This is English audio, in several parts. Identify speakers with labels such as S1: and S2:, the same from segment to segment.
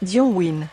S1: Dion win.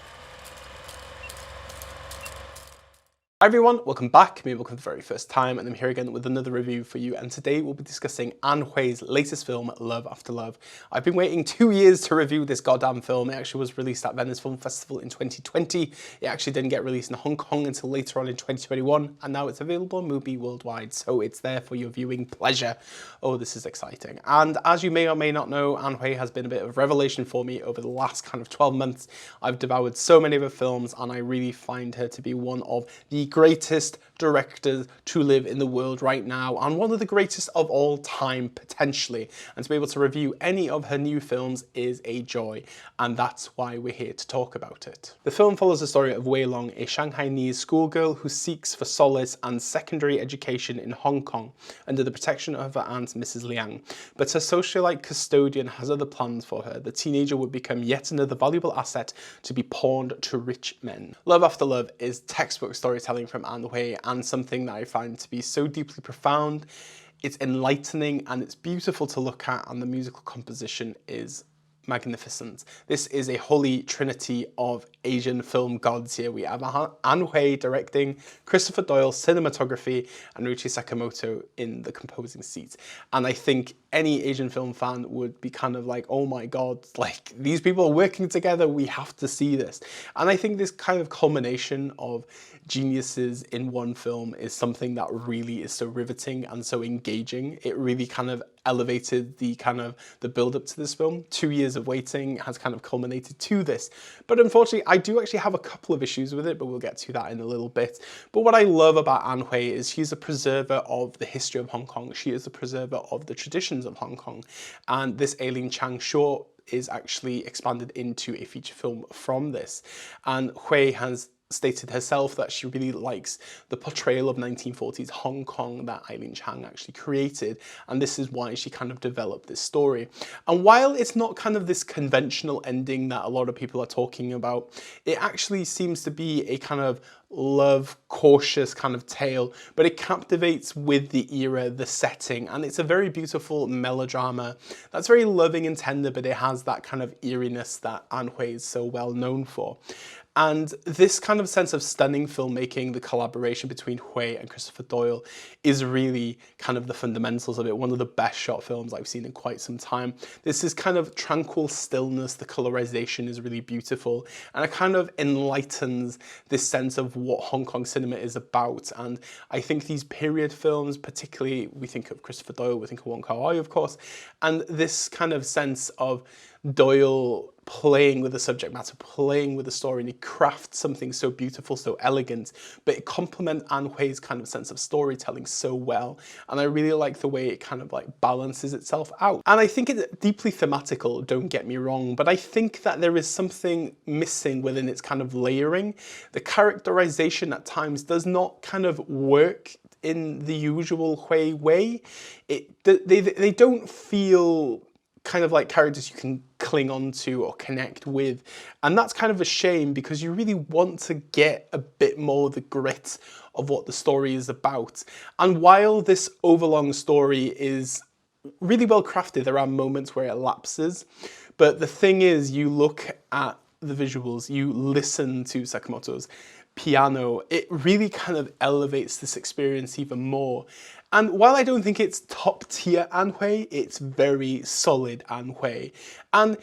S2: Hi everyone, welcome back. Maybe welcome for the very first time, and I'm here again with another review for you. And today we'll be discussing Anne Hui's latest film, Love After Love. I've been waiting 2 years to review this goddamn film. It actually was released at Venice Film Festival in 2020. It actually didn't get released in Hong Kong until later on in 2021, and now it's available on Mubi worldwide, so it's there for your viewing pleasure. Oh, this is exciting. And as you may or may not know, Anne Hui has been a bit of a revelation for me over the last kind of 12 months. I've devoured so many of her films, and I really find her to be one of the greatest directors to live in the world right now, and one of the greatest of all time, potentially. And to be able to review any of her new films is a joy, and that's why we're here to talk about it. The film follows the story of Wei Long, a Shanghainese schoolgirl who seeks for solace and secondary education in Hong Kong under the protection of her aunt Mrs. Liang. But her socialite custodian has other plans for her. The teenager would become yet another valuable asset to be pawned to rich men. Love After Love is textbook storytelling from Anne Hui, and something that I find to be so deeply profound. It's enlightening and it's beautiful to look at, and the musical composition is magnificent. This is a holy trinity of Asian film gods here. We have Anne Hui directing, Christopher Doyle cinematography, and Ryuichi Sakamoto in the composing seat. And I think any Asian film fan would be kind of like, oh my god, like these people are working together, we have to see this. And I think this kind of culmination of geniuses in one film is something that really is so riveting and so engaging. It really kind of elevated the build up to this film. 2 years of waiting has kind of culminated to this. But unfortunately, I do actually have a couple of issues with it, but we'll get to that in a little bit. But what I love about Anne Hui is she's a preserver of the history of Hong Kong. She is a preserver of the traditions of Hong Kong. And this Aileen Chang short is actually expanded into a feature film from this. And Hui has stated herself that she really likes the portrayal of 1940s Hong Kong that Aileen Chang actually created, and this is why she kind of developed this story. And while it's not kind of this conventional ending that a lot of people are talking about, it actually seems to be a kind of love, cautious kind of tale, but it captivates with the era, the setting, and it's a very beautiful melodrama that's very loving and tender, but it has that kind of eeriness that Anne Hui is so well known for. And this kind of sense of stunning filmmaking, the collaboration between Hui and Christopher Doyle, is really kind of the fundamentals of it. One of the best shot films I've seen in quite some time. This is kind of tranquil stillness, the colorization is really beautiful, and it kind of enlightens this sense of what Hong Kong cinema is about. And I think these period films, particularly, we think of Christopher Doyle, we think of Wong Kar-wai, of course, and this kind of sense of Doyle playing with the subject matter, playing with the story, and he crafts something so beautiful, so elegant, but it complements Anne Hui's kind of sense of storytelling so well. And I really like the way it kind of like balances itself out. And I think it's deeply thematical, don't get me wrong, but I think that there is something missing within its kind of layering. The characterization at times does not kind of work in the usual Hui way. They don't feel kind of like characters you can cling on to or connect with. And that's kind of a shame, because you really want to get a bit more of the grit of what the story is about. And while this overlong story is really well crafted, there are moments where it lapses. But the thing is, you look at the visuals, you listen to Sakamoto's piano, it really kind of elevates this experience even more. And while I don't think it's top tier Anne Hui, it's very solid Anne Hui. And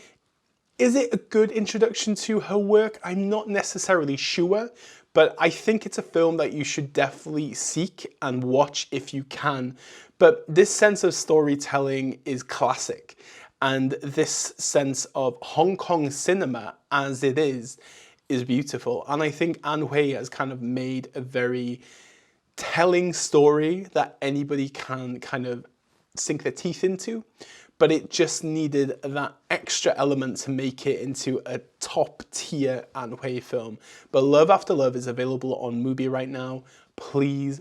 S2: is it a good introduction to her work? I'm not necessarily sure, but I think it's a film that you should definitely seek and watch if you can. But this sense of storytelling is classic. And this sense of Hong Kong cinema as it is beautiful. And I think Anne Hui has kind of made a very telling story that anybody can kind of sink their teeth into, but it just needed that extra element to make it into a top tier Anne Hui film. But Love After Love is available on Mubi right now. Please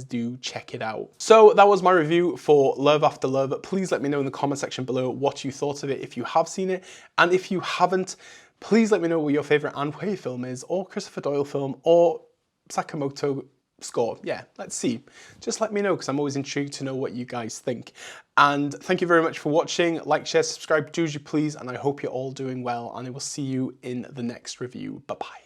S2: do check it out. So that was my review for Love After Love. Please let me know in the comment section below what you thought of it if you have seen it, and if you haven't, please let me know what your favorite Anne Hui film is, or Christopher Doyle film, or Sakamoto score? Yeah, let's see. Just let me know, because I'm always intrigued to know what you guys think. And thank you very much for watching. Like, share, subscribe, do as you please, and I hope you're all doing well, and I will see you in the next review. Bye-bye.